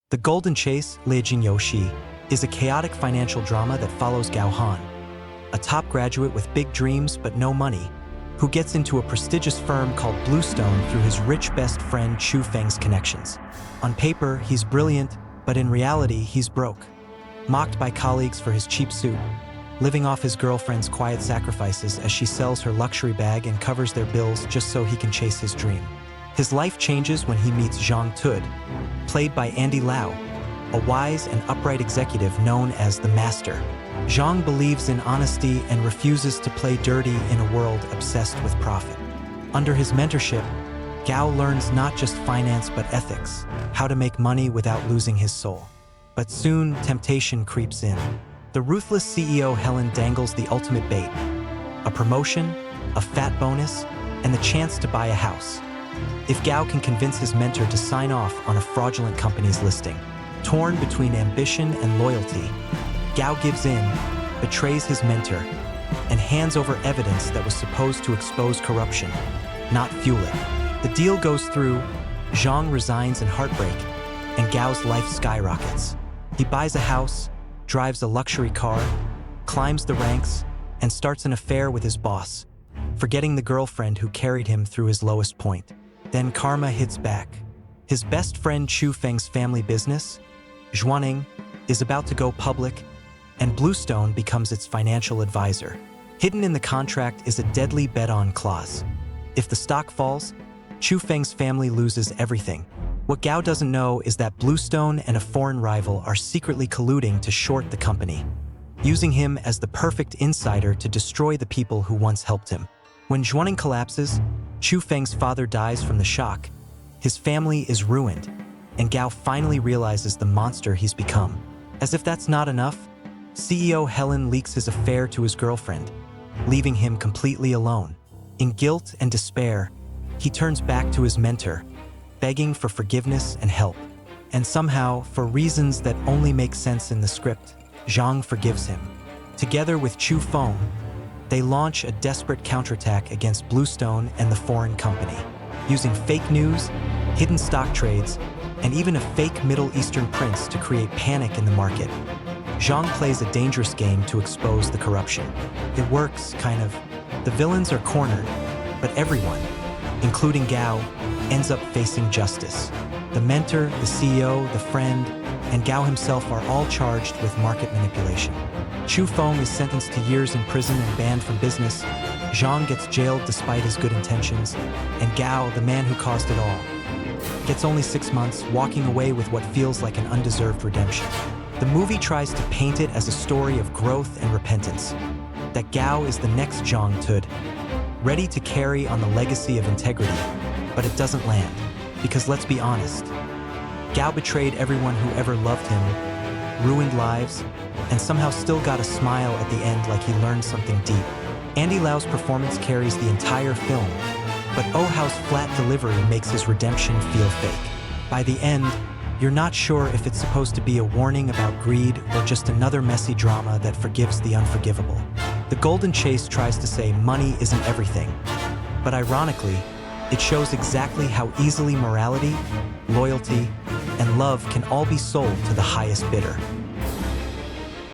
The Golden Chase,猎金游戏, is a chaotic financial drama that follows Gao Han, a top graduate with big dreams but no money, who gets into a prestigious firm called Bluestone through his rich best friend Chu Feng's connections. On paper, he's brilliant, but in reality, he's broke. Mocked by colleagues for his cheap suit, living off his girlfriend's quiet sacrifices as she sells her luxury bag and covers their bills just so he can chase his dream. His life changes when he meets Zhang Tud, played by Andy Lau, a wise and upright executive known as the Master. Zhang believes in honesty and refuses to play dirty in a world obsessed with profit. Under his mentorship, Gao learns not just finance but ethics, how to make money without losing his soul. But soon, temptation creeps in. The ruthless CEO Helen dangles the ultimate bait: a promotion, a fat bonus, and the chance to buy a house. If Gao can convince his mentor to sign off on a fraudulent company's listing, torn between ambition and loyalty, Gao gives in, betrays his mentor, and hands over evidence that was supposed to expose corruption, not fuel it. The deal goes through, Zhang resigns in heartbreak, and Gao's life skyrockets. He buys a house, drives a luxury car, climbs the ranks, and starts an affair with his boss, forgetting the girlfriend who carried him through his lowest point. Then karma hits back. His best friend Chu Feng's family business, Zhuaning, is about to go public, and Bluestone becomes its financial advisor. Hidden in the contract is a deadly bet-on clause. If the stock falls, Chu Feng's family loses everything. What Gao doesn't know is that Bluestone and a foreign rival are secretly colluding to short the company, using him as the perfect insider to destroy the people who once helped him. When Zhuaning collapses, Chu Feng's father dies from the shock. His family is ruined, and Gao finally realizes the monster he's become. As if that's not enough, CEO Helen leaks his affair to his girlfriend, leaving him completely alone. In guilt and despair, he turns back to his mentor, begging for forgiveness and help. And somehow, for reasons that only make sense in the script, Zhang forgives him. Together with Chu Feng, they launch a desperate counterattack against Bluestone and the foreign company, using fake news, hidden stock trades, and even a fake Middle Eastern prince to create panic in the market. Zhang plays a dangerous game to expose the corruption. It works, kind of. The villains are cornered, but everyone, including Gao, ends up facing justice. The mentor, the CEO, the friend, and Gao himself are all charged with market manipulation. Chu Feng is sentenced to years in prison and banned from business. Zhang gets jailed despite his good intentions, and Gao, the man who caused it all, gets only 6 months, walking away with what feels like an undeserved redemption. The movie tries to paint it as a story of growth and repentance, that Gao is the next Zhang Tud, ready to carry on the legacy of integrity, but it doesn't land, because let's be honest, Gao betrayed everyone who ever loved him, ruined lives, and somehow still got a smile at the end like he learned something deep. Andy Lau's performance carries the entire film, but Oh How's flat delivery makes his redemption feel fake. By the end, you're not sure if it's supposed to be a warning about greed or just another messy drama that forgives the unforgivable. The Golden Chase tries to say money isn't everything, but ironically, it shows exactly how easily morality, loyalty, and love can all be sold to the highest bidder.